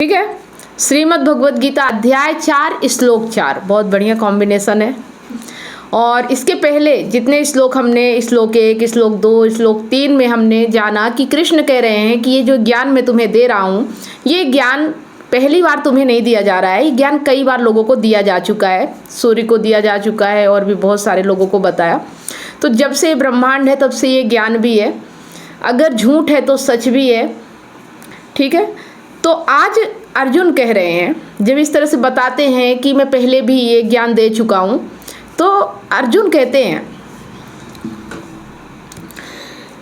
ठीक है। श्रीमद् भगवद गीता अध्याय 4 श्लोक 4 बहुत बढ़िया कॉम्बिनेशन है। और इसके पहले जितने श्लोक हमने श्लोक 1, श्लोक 2, श्लोक 3 में हमने जाना कि कृष्ण कह रहे हैं कि ये जो ज्ञान मैं तुम्हें दे रहा हूँ, ये ज्ञान पहली बार तुम्हें नहीं दिया जा रहा है, ये ज्ञान कई बार लोगों को दिया जा चुका है। सूर्य को दिया जा चुका है और भी बहुत सारे लोगों को बताया। तो जब से ब्रह्मांड है तब से ये ज्ञान भी है, अगर झूठ है तो सच भी है। ठीक है। तो आज अर्जुन कह रहे हैं, जब इस तरह से बताते हैं कि मैं पहले भी ये ज्ञान दे चुका हूँ, तो अर्जुन कहते हैं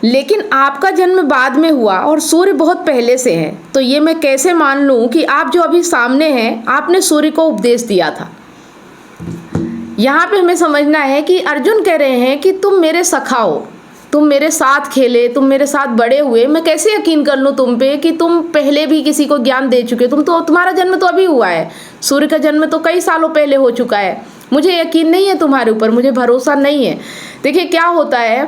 लेकिन आपका जन्म बाद में हुआ और सूर्य बहुत पहले से है, तो ये मैं कैसे मान लूँ कि आप जो अभी सामने हैं आपने सूर्य को उपदेश दिया था। यहाँ पे हमें समझना है कि अर्जुन कह रहे हैं कि तुम मेरे सखा हो, तुम मेरे साथ खेले, तुम मेरे साथ बड़े हुए, मैं कैसे यकीन कर लूँ तुम पे कि तुम पहले भी किसी को ज्ञान दे चुके हो। तुम्हारा जन्म तो अभी हुआ है, सूर्य का जन्म तो कई सालों पहले हो चुका है। मुझे यकीन नहीं है तुम्हारे ऊपर, मुझे भरोसा नहीं है। देखिए क्या होता है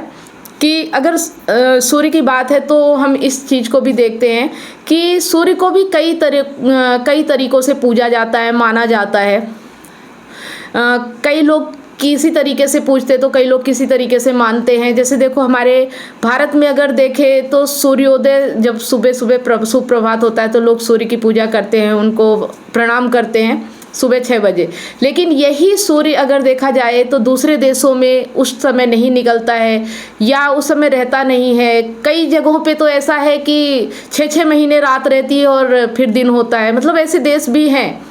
कि अगर सूर्य की बात है तो हम इस चीज़ को भी देखते हैं कि सूर्य को भी कई तरीक़ों से पूजा जाता है, माना जाता है। कई लोग किसी तरीके से पूछते तो कई लोग किसी तरीके से मानते हैं। जैसे देखो हमारे भारत में अगर देखें तो सूर्योदय जब सुबह सुबह सुप्रभात होता है तो लोग सूर्य की पूजा करते हैं, उनको प्रणाम करते हैं सुबह 6 बजे। लेकिन यही सूर्य अगर देखा जाए तो दूसरे देशों में उस समय नहीं निकलता है या उस समय रहता नहीं है। कई जगहों पे तो ऐसा है कि 6-6 महीने रात रहती है और फिर दिन होता है, मतलब ऐसे देश भी हैं।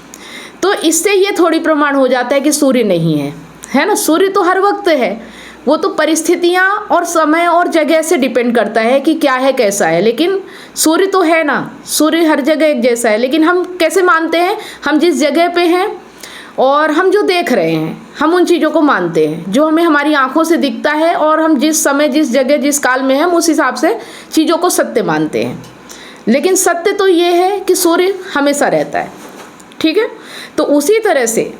तो इससे ये थोड़ी प्रमाण हो जाता है कि सूर्य नहीं है ना। सूर्य तो हर वक्त है, वो तो परिस्थितियाँ और समय और जगह से डिपेंड करता है कि क्या है कैसा है, लेकिन सूर्य तो है ना। सूर्य हर जगह एक जैसा है, लेकिन हम कैसे मानते हैं, हम जिस जगह पे हैं और हम जो देख रहे हैं हम उन चीज़ों को मानते हैं जो हमें हमारी आंखों से दिखता है, और हम जिस समय जिस जगह जिस काल में हैं हम उस हिसाब से चीज़ों को सत्य मानते हैं। लेकिन सत्य तो ये है कि सूर्य हमेशा रहता है। ठीक है। तो उसी तरह से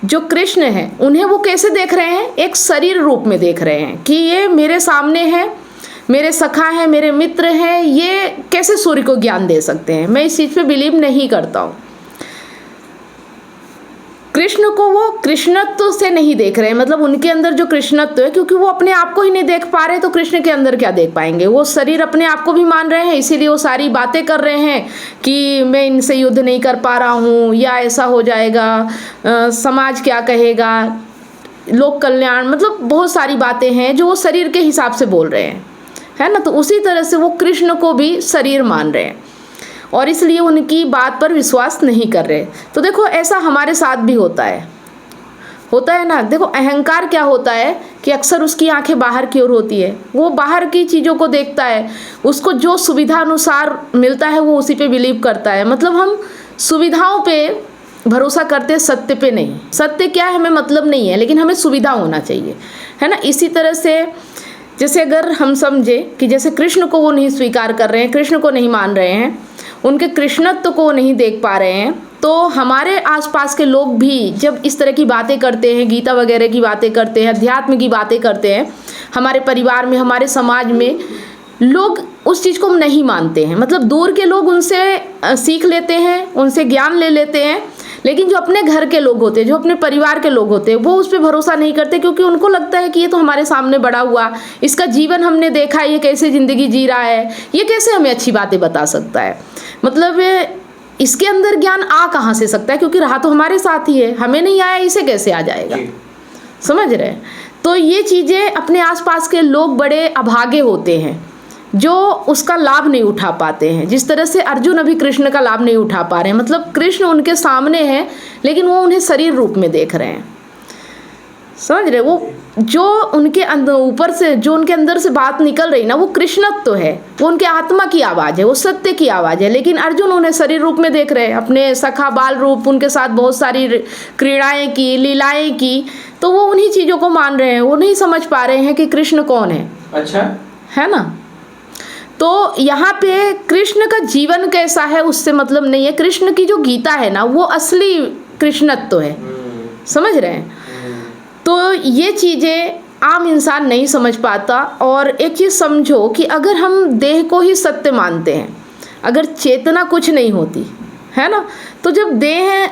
जो कृष्ण हैं उन्हें वो कैसे देख रहे हैं, एक शरीर रूप में देख रहे हैं कि ये मेरे सामने है, मेरे सखा हैं, मेरे मित्र हैं, ये कैसे सूर्य को ज्ञान दे सकते हैं। मैं इस चीज़ पे बिलीव नहीं करता हूँ। कृष्ण को वो कृष्णत्व से नहीं देख रहे हैं, मतलब उनके अंदर जो कृष्णत्व है, क्योंकि वो अपने आप को ही नहीं देख पा रहे तो कृष्ण के अंदर क्या देख पाएंगे। वो शरीर अपने आप को भी मान रहे हैं, इसीलिए वो सारी बातें कर रहे हैं कि मैं इनसे युद्ध नहीं कर पा रहा हूँ, या ऐसा हो जाएगा, समाज क्या कहेगा, लोक कल्याण, मतलब बहुत सारी बातें हैं जो वो शरीर के हिसाब से बोल रहे हैं, है ना। तो उसी तरह से वो कृष्ण को भी शरीर मान रहे हैं और इसलिए उनकी बात पर विश्वास नहीं कर रहे। तो देखो ऐसा हमारे साथ भी होता है ना। देखो अहंकार क्या होता है कि अक्सर उसकी आंखें बाहर की ओर होती है, वो बाहर की चीज़ों को देखता है, उसको जो सुविधा अनुसार मिलता है वो उसी पे बिलीव करता है। मतलब हम सुविधाओं पे भरोसा करते, सत्य पे नहीं। सत्य क्या है हमें मतलब नहीं है, लेकिन हमें सुविधा होना चाहिए, है ना। इसी तरह से जैसे अगर हम समझे कि जैसे कृष्ण को वो नहीं स्वीकार कर रहे हैं, कृष्ण को नहीं मान रहे हैं, उनके कृष्णत्व को नहीं देख पा रहे हैं, तो हमारे आसपास के लोग भी जब इस तरह की बातें करते हैं, गीता वगैरह की बातें करते हैं, अध्यात्म की बातें करते हैं, हमारे परिवार में, हमारे समाज में लोग उस चीज़ को नहीं मानते हैं। मतलब दूर के लोग उनसे सीख लेते हैं, उनसे ज्ञान ले लेते हैं, लेकिन जो अपने घर के लोग होते हैं, जो अपने परिवार के लोग होते हैं, वो उस पर भरोसा नहीं करते, क्योंकि उनको लगता है कि ये तो हमारे सामने बड़ा हुआ, इसका जीवन हमने देखा, ये कैसे ज़िंदगी जी रहा है, ये कैसे हमें अच्छी बातें बता सकता है। मतलब इसके अंदर ज्ञान आ कहाँ से सकता है, क्योंकि रहा तो हमारे साथ ही है, हमें नहीं आया, इसे कैसे आ जाएगा। समझ रहे हैं। तो ये चीज़ें अपने आसपास के लोग बड़े अभागे होते हैं जो उसका लाभ नहीं उठा पाते हैं। जिस तरह से अर्जुन अभी कृष्ण का लाभ नहीं उठा पा रहे हैं, मतलब कृष्ण उनके सामने है लेकिन वो उन्हें शरीर रूप में देख रहे हैं। समझ रहे। वो जो उनके अंदर ऊपर से जो उनके अंदर से बात निकल रही ना, वो कृष्णत्व तो है, वो उनके आत्मा की आवाज़ है, वो सत्य की आवाज़ है। लेकिन अर्जुन उन्हें शरीर रूप में देख रहे हैं, अपने सखा बाल रूप, उनके साथ बहुत सारी क्रीड़ाएं की, लीलाएं की, तो वो उन्हीं चीज़ों को मान रहे हैं। वो नहीं समझ पा रहे हैं कि कृष्ण कौन है। अच्छा, है ना। तो यहाँ पे कृष्ण का जीवन कैसा है उससे मतलब नहीं है, कृष्ण की जो गीता है ना वो असली कृष्णत्व है। समझ रहे हैं। तो ये चीज़ें आम इंसान नहीं समझ पाता। और एक चीज़ समझो कि अगर हम देह को ही सत्य मानते हैं, अगर चेतना कुछ नहीं होती, है ना। तो जब देह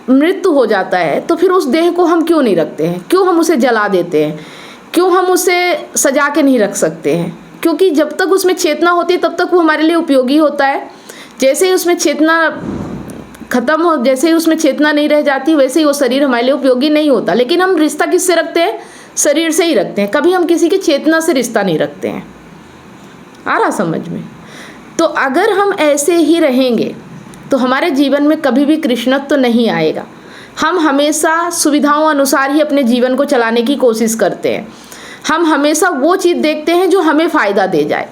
मृत्यु हो जाता है तो फिर उस देह को हम क्यों नहीं रखते हैं, क्यों हम उसे जला देते हैं, क्यों हम उसे सजा के नहीं रख सकते हैं? क्योंकि जब तक उसमें चेतना होती है तब तक वो हमारे लिए उपयोगी होता है। जैसे ही उसमें चेतना खत्म हो, जैसे ही उसमें चेतना नहीं रह जाती, वैसे ही वो शरीर हमारे लिए उपयोगी नहीं होता। लेकिन हम रिश्ता किससे रखते हैं? शरीर से ही रखते हैं। कभी हम किसी की चेतना से रिश्ता नहीं रखते हैं। आ रहा समझ में? तो अगर हम ऐसे ही रहेंगे तो हमारे जीवन में कभी भी कृष्णत्व तो नहीं आएगा। हम हमेशा सुविधाओं अनुसार ही अपने जीवन को चलाने की कोशिश करते हैं। हम हमेशा वो चीज़ देखते हैं जो हमें फ़ायदा दे जाए,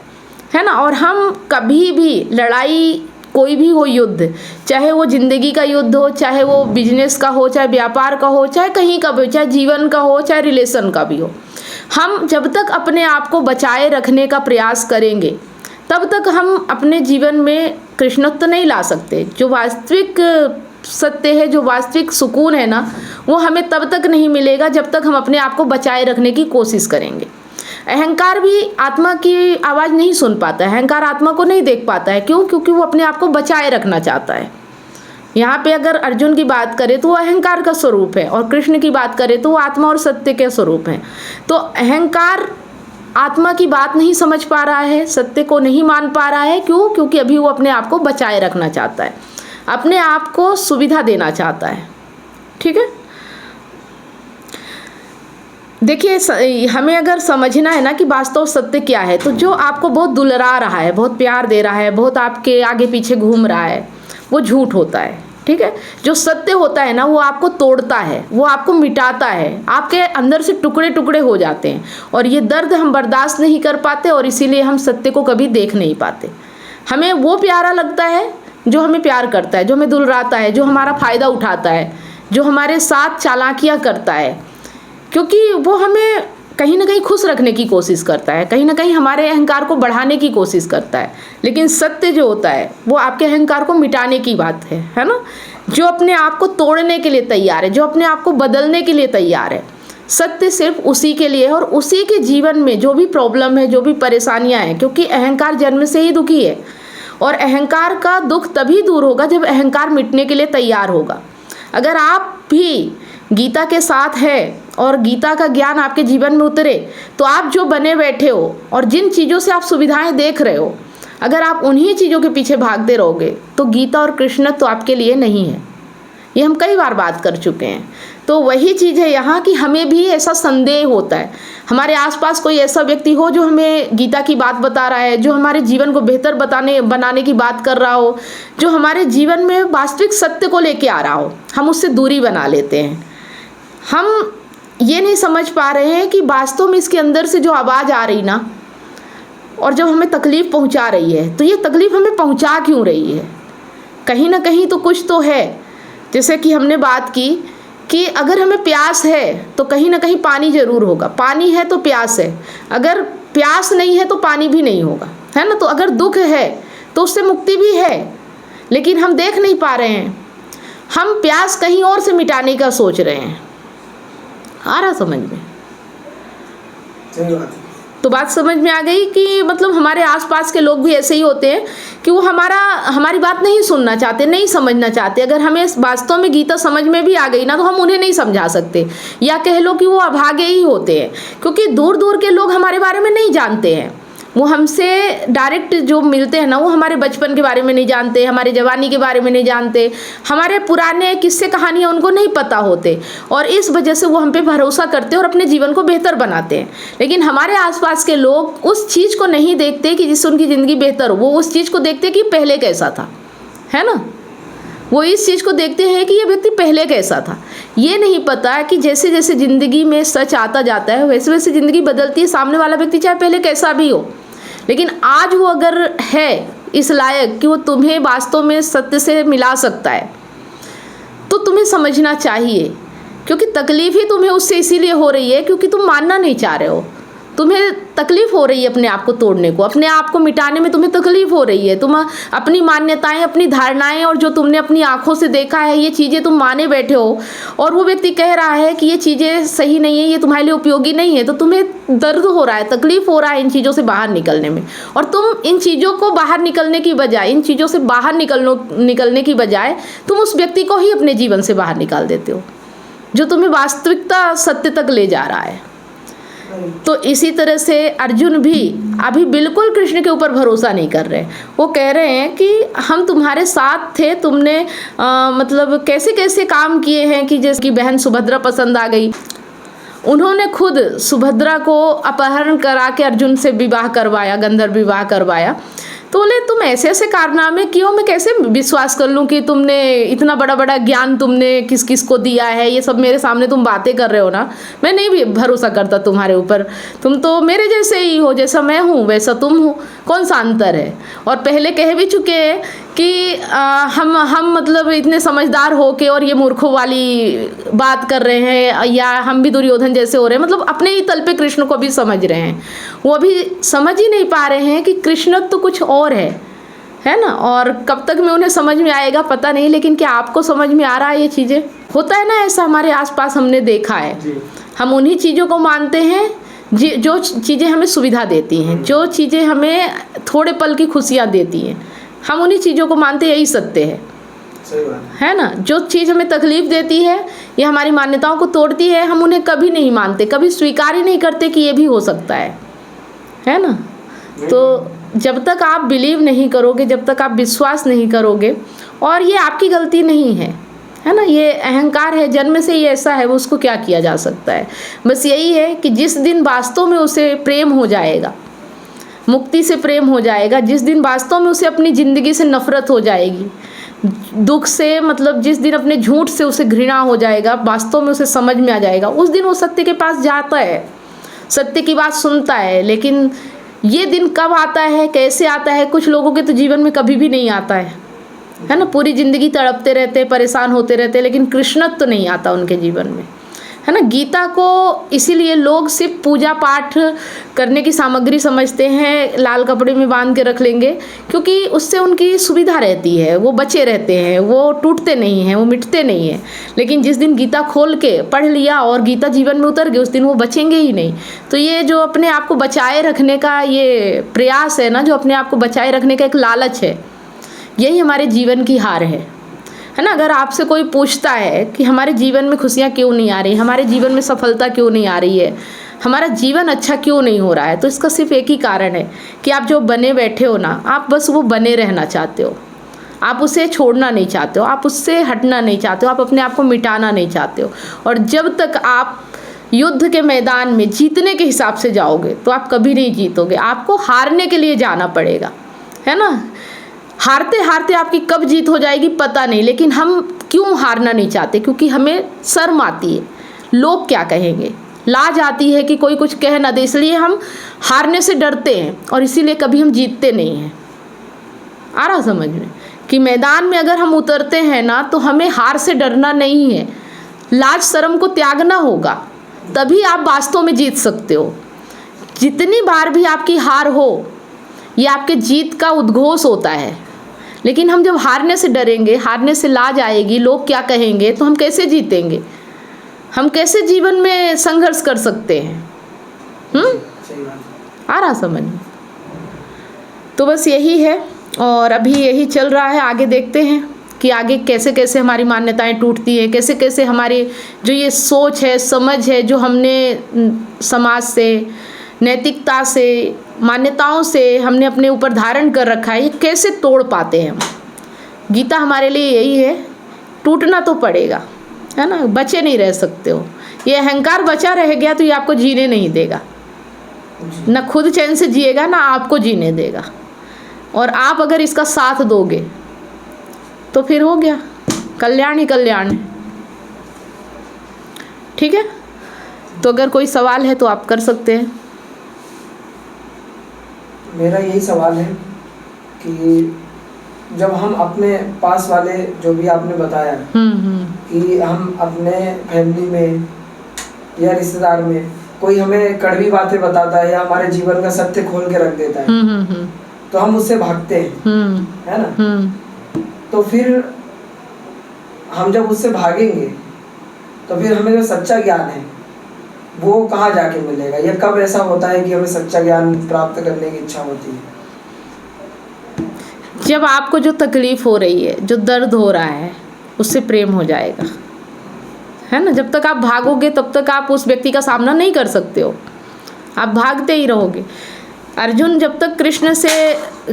है ना। और हम कभी भी लड़ाई, कोई भी हो युद्ध, चाहे वो ज़िंदगी का युद्ध हो, चाहे वो बिजनेस का हो, चाहे व्यापार का हो, चाहे कहीं का भी हो, चाहे जीवन का हो, चाहे रिलेशन का भी हो, हम जब तक अपने आप को बचाए रखने का प्रयास करेंगे तब तक हम अपने जीवन में कृष्णत्व नहीं ला सकते। जो वास्तविक सत्य है, जो वास्तविक सुकून है ना, वो हमें तब तक नहीं मिलेगा जब तक हम अपने आप को बचाए रखने की कोशिश करेंगे। अहंकार भी आत्मा की आवाज़ नहीं सुन पाता है, अहंकार आत्मा को नहीं देख पाता है। क्यों? क्योंकि वो अपने आप को बचाए रखना चाहता है। यहाँ पे अगर अर्जुन की बात करें तो वो अहंकार का स्वरूप है, और कृष्ण की बात करें तो वो आत्मा और सत्य के स्वरूप हैं। तो अहंकार आत्मा की बात नहीं समझ पा रहा है, सत्य को नहीं मान पा रहा है। क्यों? क्योंकि अभी वो अपने आप को बचाए रखना चाहता है, अपने आप को सुविधा देना चाहता है। ठीक है, देखिए हमें अगर समझना है ना कि वास्तव सत्य क्या है, तो जो आपको बहुत दुलरा रहा है, बहुत प्यार दे रहा है, बहुत आपके आगे पीछे घूम रहा है, वो झूठ होता है। ठीक है, जो सत्य होता है ना, वो आपको तोड़ता है, वो आपको मिटाता है, आपके अंदर से टुकड़े टुकड़े हो जाते हैं। और ये दर्द हम बर्दाश्त नहीं कर पाते, और इसीलिए हम सत्य को कभी देख नहीं पाते। हमें वो प्यारा लगता है जो हमें प्यार करता है, जो हमें दुलराता है, जो हमारा फ़ायदा उठाता है, जो हमारे साथ चालाकियाँ करता है, क्योंकि वो हमें कहीं ना कहीं खुश रखने की कोशिश करता है, कहीं ना कहीं हमारे अहंकार को बढ़ाने की कोशिश करता है। लेकिन सत्य जो होता है वो आपके अहंकार को मिटाने की बात है ना। जो अपने आप को तोड़ने के लिए तैयार है, जो अपने आप को बदलने के लिए तैयार है, सत्य सिर्फ उसी के लिए है। और उसी के जीवन में जो भी प्रॉब्लम है, जो भी परेशानियां हैं, क्योंकि अहंकार जन्म से ही दुखी है, और अहंकार का दुख तभी दूर होगा जब अहंकार मिटने के लिए तैयार होगा। अगर आप भी गीता के साथ है और गीता का ज्ञान आपके जीवन में उतरे, तो आप जो बने बैठे हो और जिन चीज़ों से आप सुविधाएं देख रहे हो, अगर आप उन्हीं चीज़ों के पीछे भागते रहोगे तो गीता और कृष्ण तो आपके लिए नहीं है। ये हम कई बार बात कर चुके हैं। तो वही चीज़ है यहाँ कि हमें भी ऐसा संदेह होता है, हमारे आसपास कोई ऐसा व्यक्ति हो जो हमें गीता की बात बता रहा है, जो हमारे जीवन को बेहतर बनाने की बात कर रहा हो, जो हमारे जीवन में वास्तविक सत्य को लेके आ रहा हो, हम उससे दूरी बना लेते हैं। हम ये नहीं समझ पा रहे हैं कि वास्तव में इसके अंदर से जो आवाज़ आ रही ना, और जब हमें तकलीफ़ पहुंचा रही है, तो ये तकलीफ़ हमें पहुंचा क्यों रही है? कहीं ना कहीं तो कुछ तो है। जैसे कि हमने बात की कि अगर हमें प्यास है तो कहीं ना कहीं पानी ज़रूर होगा, पानी है तो प्यास है, अगर प्यास नहीं है तो पानी भी नहीं होगा, है ना। तो अगर दुख है तो उससे मुक्ति भी है, लेकिन हम देख नहीं पा रहे हैं, हम प्यास कहीं और से मिटाने का सोच रहे हैं। आ रहा समझ में? तो बात समझ में आ गई कि मतलब हमारे आसपास के लोग भी ऐसे ही होते हैं कि वो हमारी बात नहीं सुनना चाहते, नहीं समझना चाहते। अगर हमें वास्तव में गीता समझ में भी आ गई ना, तो हम उन्हें नहीं समझा सकते, या कह लो कि वो अभागे ही होते हैं, क्योंकि दूर दूर के लोग हमारे बारे में नहीं जानते हैं। वो हमसे डायरेक्ट जो मिलते हैं ना, वो हमारे बचपन के बारे में नहीं जानते, हमारे जवानी के बारे में नहीं जानते, हमारे पुराने किस्से कहानियाँ उनको नहीं पता होते, और इस वजह से वो हम पे भरोसा करते हैं और अपने जीवन को बेहतर बनाते हैं। लेकिन हमारे आसपास के लोग उस चीज़ को नहीं देखते कि जिससे उनकी ज़िंदगी बेहतर हो, वो उस चीज़ को देखते कि पहले कैसा था, है ना। वो इस चीज़ को देखते हैं कि ये व्यक्ति पहले कैसा था। ये नहीं पता कि जैसे जैसे ज़िंदगी में सच आता जाता है, वैसे वैसे ज़िंदगी बदलती है। सामने वाला व्यक्ति चाहे पहले कैसा भी हो, लेकिन आज वो अगर है इस लायक कि वो तुम्हें वास्तव में सत्य से मिला सकता है, तो तुम्हें समझना चाहिए। क्योंकि तकलीफ़ ही तुम्हें उससे इसीलिए हो रही है क्योंकि तुम मानना नहीं चाह रहे हो, तुम्हें तकलीफ हो रही है अपने आप को तोड़ने को, अपने आप को मिटाने में तुम्हें तकलीफ हो रही है। तुम अपनी मान्यताएं, अपनी धारणाएं और जो तुमने अपनी आंखों से देखा है, ये चीज़ें तुम माने बैठे हो, और वो व्यक्ति कह रहा है कि ये चीज़ें सही नहीं है, ये तुम्हारे लिए उपयोगी नहीं है, तो तुम्हें दर्द हो रहा है, तकलीफ हो रहा है इन चीज़ों से बाहर निकलने में। और तुम इन चीज़ों को बाहर निकलने की बजाय, इन चीज़ों से बाहर निकलने की बजाय तुम उस व्यक्ति को ही अपने जीवन से बाहर निकाल देते हो, जो तुम्हें वास्तविकता सत्य तक ले जा रहा है। तो इसी तरह से अर्जुन भी अभी बिल्कुल कृष्ण के ऊपर भरोसा नहीं कर रहे। वो कह रहे हैं कि हम तुम्हारे साथ थे, तुमने मतलब कैसे कैसे काम किए हैं कि जैसे कि बहन सुभद्रा पसंद आ गई। उन्होंने खुद सुभद्रा को अपहरण करा के अर्जुन से विवाह करवाया, गंधर्व विवाह करवाया। तो बोले तुम ऐसे ऐसे कारनामे क्यों, मैं कैसे विश्वास कर लूँ कि तुमने इतना बड़ा बड़ा ज्ञान तुमने किस किस को दिया है, ये सब मेरे सामने तुम बातें कर रहे हो ना, मैं नहीं भी भरोसा करता तुम्हारे ऊपर। तुम तो मेरे जैसे ही हो, जैसा मैं हूँ वैसा तुम हो, कौन सा अंतर है। और पहले कह भी चुके हैं कि हम मतलब इतने समझदार हो के और ये मूर्खों वाली बात कर रहे हैं, या हम भी दुर्योधन जैसे हो रहे हैं, मतलब अपने ही तल पे कृष्ण को भी समझ रहे हैं। वो अभी समझ ही नहीं पा रहे हैं कि कृष्ण तो कुछ और है ना। और कब तक में उन्हें समझ में आएगा पता नहीं, लेकिन क्या आपको समझ में आ रहा है ये चीज़ें? होता है ना ऐसा, हमारे आसपास हमने देखा है। हम उन्हीं चीज़ों को मानते हैं जो चीज़ें हमें सुविधा देती हैं, जो चीज़ें हमें थोड़े पल की खुशियाँ देती हैं, हम उन्हीं चीज़ों को मानते, यही सत्य है। सही बात है ना। जो चीज़ हमें तकलीफ देती है या हमारी मान्यताओं को तोड़ती है, हम उन्हें कभी नहीं मानते, कभी स्वीकार ही नहीं करते कि ये भी हो सकता है ना। तो जब तक आप बिलीव नहीं करोगे, जब तक आप विश्वास नहीं करोगे, और ये आपकी गलती नहीं है ना, ये अहंकार है, जन्म से ही ऐसा है, वो उसको क्या किया जा सकता है। बस यही है कि जिस दिन वास्तव में उसे प्रेम हो जाएगा, मुक्ति से प्रेम हो जाएगा, जिस दिन वास्तव में उसे अपनी ज़िंदगी से नफरत हो जाएगी, दुख से, मतलब जिस दिन अपने झूठ से उसे घृणा हो जाएगा, वास्तव में उसे समझ में आ जाएगा, उस दिन वो सत्य के पास जाता है, सत्य की बात सुनता है। लेकिन ये दिन कब आता है, कैसे आता है, कुछ लोगों के तो जीवन में कभी भी नहीं आता है ना। पूरी ज़िंदगी तड़पते रहते, परेशान होते रहते, लेकिन कृष्णत्व तो नहीं आता उनके जीवन में, है ना। गीता को इसीलिए लोग सिर्फ पूजा पाठ करने की सामग्री समझते हैं, लाल कपड़े में बांध के रख लेंगे, क्योंकि उससे उनकी सुविधा रहती है, वो बचे रहते हैं, वो टूटते नहीं हैं, वो मिटते नहीं हैं। लेकिन जिस दिन गीता खोल के पढ़ लिया और गीता जीवन में उतर गई, उस दिन वो बचेंगे ही नहीं। तो ये जो अपने आप को बचाए रखने का ये प्रयास है ना, जो अपने आप को बचाए रखने का एक लालच है, यही हमारे जीवन की हार है ना। अगर आपसे कोई पूछता है कि हमारे जीवन में खुशियाँ क्यों नहीं आ रही, हमारे जीवन में सफलता क्यों नहीं आ रही है, हमारा जीवन अच्छा क्यों नहीं हो रहा है, तो इसका सिर्फ एक ही कारण है कि आप जो बने बैठे हो ना, आप बस वो बने रहना चाहते हो, आप उसे छोड़ना नहीं चाहते हो, आप उससे हटना नहीं चाहते हो, आप अपने आप को मिटाना नहीं चाहते हो। और जब तक आप युद्ध के मैदान में जीतने के हिसाब से जाओगे तो आप कभी नहीं जीतोगे, आपको हारने के लिए जाना पड़ेगा, है ना। हारते हारते आपकी कब जीत हो जाएगी पता नहीं, लेकिन हम क्यों हारना नहीं चाहते, क्योंकि हमें शर्म आती है, लोग क्या कहेंगे, लाज आती है कि कोई कुछ कह ना दे, इसलिए हम हारने से डरते हैं, और इसीलिए कभी हम जीतते नहीं हैं। आ रहा समझ में कि मैदान में अगर हम उतरते हैं ना, तो हमें हार से डरना नहीं है, लाज शर्म को त्यागना होगा, तभी आप वास्तव में जीत सकते हो। जितनी बार भी आपकी हार हो, ये आपके जीत का उद्घोष होता है। लेकिन हम जब हारने से डरेंगे, हारने से लाज आएगी, लोग क्या कहेंगे, तो हम कैसे जीतेंगे, हम कैसे जीवन में संघर्ष कर सकते हैं। आ रहा समझ में। तो बस यही है, और अभी यही चल रहा है। आगे देखते हैं कि आगे कैसे कैसे हमारी मान्यताएं टूटती हैं, कैसे कैसे हमारी जो ये सोच है, समझ है, जो हमने समाज से, नैतिकता से, मान्यताओं से हमने अपने ऊपर धारण कर रखा है, ये कैसे तोड़ पाते हैं हम। गीता हमारे लिए यही है, टूटना तो पड़ेगा, है ना, बचे नहीं रह सकते हो। ये अहंकार बचा रह गया तो ये आपको जीने नहीं देगा, ना खुद चैन से जिएगा, ना आपको जीने देगा। और आप अगर इसका साथ दोगे तो फिर हो गया, कल्याण ही कल्याण है। ठीक है, तो अगर कोई सवाल है तो आप कर सकते हैं। मेरा यही सवाल है कि जब हम अपने पास वाले, जो भी आपने बताया कि हम अपने फैमिली में या रिश्तेदार में कोई हमें कड़वी बातें बताता है या हमारे जीवन का सत्य खोल के रख देता है, तो हम उससे भागते हैं, है ना। तो फिर हम जब उससे भागेंगे तो फिर हमें जो सच्चा ज्ञान है वो कहाँ जाके मिलेगा, या कब ऐसा होता है कि हमें सच्चा ज्ञान प्राप्त करने की इच्छा होती है? जब आपको जो तकलीफ हो रही है, जो दर्द हो रहा है, उससे प्रेम हो जाएगा, है ना। जब तक आप भागोगे तब तक आप उस व्यक्ति का सामना नहीं कर सकते हो, आप भागते ही रहोगे। अर्जुन जब तक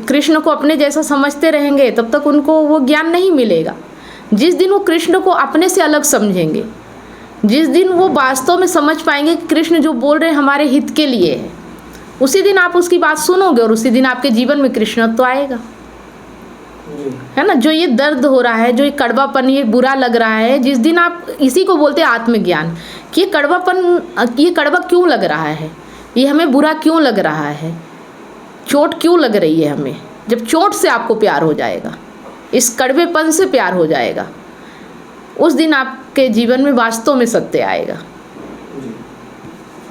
कृष्ण को अपने जैसा समझते रहेंगे तब तक उनको वो ज्ञान नहीं मिलेगा। जिस दिन वो कृष्ण को अपने से अलग समझेंगे, जिस दिन वो वास्तव में समझ पाएंगे कि कृष्ण जो बोल रहे हैं हमारे हित के लिए है, उसी दिन आप उसकी बात सुनोगे और उसी दिन आपके जीवन में कृष्णत्व तो आएगा, है ना। जो ये दर्द हो रहा है, जो ये कड़वापन, ये बुरा लग रहा है, जिस दिन आप इसी को बोलते हैं आत्मज्ञान, कि ये कड़वापन, ये कड़वा क्यों लग रहा है, ये हमें बुरा क्यों लग रहा है, चोट क्यों लग रही है हमें। जब चोट से आपको प्यार हो जाएगा, इस कड़वेपन से प्यार हो जाएगा, उस दिन आपके जीवन में वास्तव में सत्य आएगा,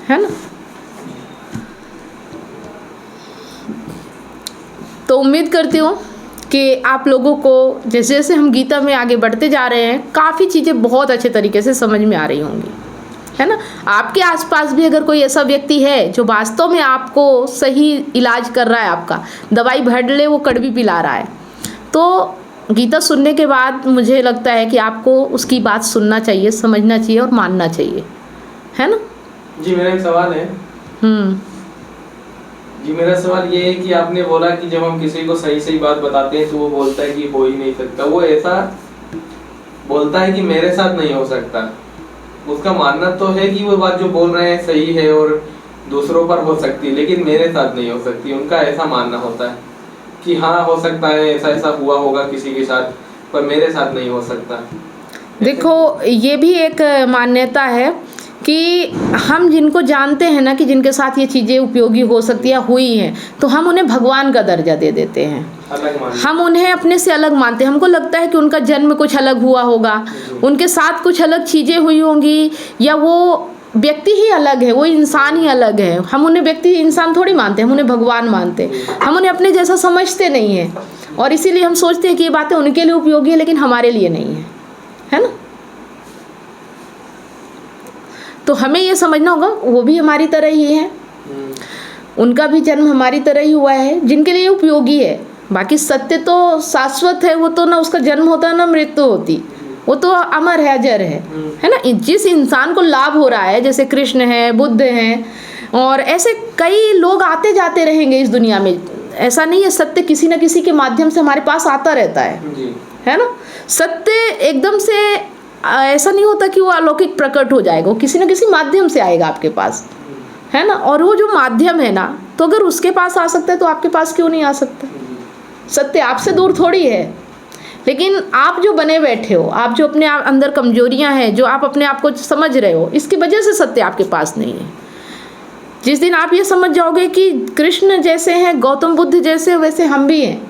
है ना। तो उम्मीद करती हूँ कि आप लोगों को जैसे जैसे हम गीता में आगे बढ़ते जा रहे हैं, काफ़ी चीज़ें बहुत अच्छे तरीके से समझ में आ रही होंगी, है ना। आपके आसपास भी अगर कोई ऐसा व्यक्ति है जो वास्तव में आपको सही इलाज कर रहा है, आपका दवाई भड़ले वो कड़वी पिला रहा है, तो गीता सुनने के बाद मुझे लगता है कि आपको उसकी बात सुनना चाहिए, समझना चाहिए और मानना चाहिए, है ना। जी मेरा एक सवाल है। जी मेरा सवाल ये है कि आपने बोला कि जब हम किसी को सही सही बात बताते हैं तो वो बोलता है कि हो ही नहीं सकता, वो ऐसा बोलता है कि मेरे साथ नहीं हो सकता। उसका मानना तो है कि वो बात जो बोल रहे हैं सही है और दूसरों पर हो सकती है, लेकिन मेरे साथ नहीं हो सकती। उनका ऐसा मानना होता है कि हाँ हो सकता है, ऐसा ऐसा हुआ होगा किसी के साथ, पर मेरे साथ नहीं हो सकता। देखो ये भी एक मान्यता है कि हम जिनको जानते हैं ना कि जिनके साथ ये चीज़ें उपयोगी हो सकती है, हुई हैं, तो हम उन्हें भगवान का दर्जा दे देते हैं, हम उन्हें अपने से अलग मानते हैं। हमको लगता है कि उनका जन्म कुछ अलग हुआ होगा, उनके साथ कुछ अलग चीज़ें हुई होंगी, या वो व्यक्ति ही अलग है, वो इंसान ही अलग है। हम उन्हें व्यक्ति इंसान थोड़ी मानते हैं, हम उन्हें भगवान मानते हैं। हम उन्हें अपने जैसा समझते नहीं हैं और इसीलिए हम सोचते हैं कि ये बातें उनके लिए उपयोगी है लेकिन हमारे लिए नहीं है, है ना। तो हमें ये समझना होगा वो भी हमारी तरह ही है, उनका भी जन्म हमारी तरह ही हुआ है, जिनके लिए उपयोगी है। बाकी सत्य तो शाश्वत है, वो तो ना उसका जन्म होता ना मृत्यु होती, वो तो अमर है, अजर है ना। जिस इंसान को लाभ हो रहा है, जैसे कृष्ण है, बुद्ध हैं, और ऐसे कई लोग आते जाते रहेंगे इस दुनिया में। ऐसा नहीं है, सत्य किसी न किसी के माध्यम से हमारे पास आता रहता है ना। सत्य एकदम से ऐसा नहीं होता कि वो अलौकिक प्रकट हो जाएगा, वो किसी न किसी माध्यम से आएगा आपके पास, है ना। और वो जो माध्यम है ना, तो अगर उसके पास आ सकता है तो आपके पास क्यों नहीं आ सकता। सत्य आपसे दूर थोड़ी है, लेकिन आप जो बने बैठे हो, आप जो अपने अंदर कमजोरियां हैं, जो आप अपने आप को समझ रहे हो, इसकी वजह से सत्य आपके पास नहीं है। जिस दिन आप ये समझ जाओगे कि कृष्ण जैसे हैं, गौतम बुद्ध जैसे, वैसे हम भी हैं,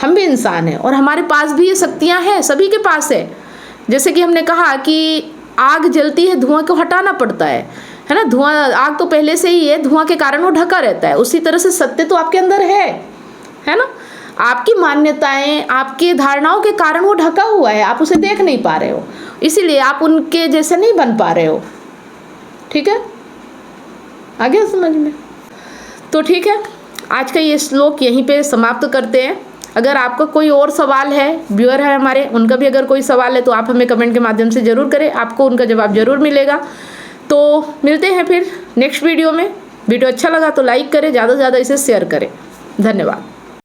हम भी इंसान हैं और हमारे पास भी ये शक्तियाँ हैं, सभी के पास है। जैसे कि हमने कहा कि आग जलती है, धुआं को हटाना पड़ता है ना। धुआं, आग तो पहले से ही है, धुआं के कारण वो ढका रहता है। उसी तरह से सत्य तो आपके अंदर है ना। आपकी मान्यताएं, आपकी धारणाओं के कारण वो ढका हुआ है, आप उसे देख नहीं पा रहे हो, इसीलिए आप उनके जैसे नहीं बन पा रहे हो। ठीक है, आ गया समझ में? तो ठीक है, आज का ये श्लोक यहीं पे समाप्त करते हैं। अगर आपका कोई और सवाल है, व्यूअर है हमारे, उनका भी अगर कोई सवाल है तो आप हमें कमेंट के माध्यम से ज़रूर करें, आपको उनका जवाब ज़रूर मिलेगा। तो मिलते हैं फिर नेक्स्ट वीडियो में। वीडियो अच्छा लगा तो लाइक करें, ज़्यादा से ज़्यादा इसे शेयर करें। धन्यवाद।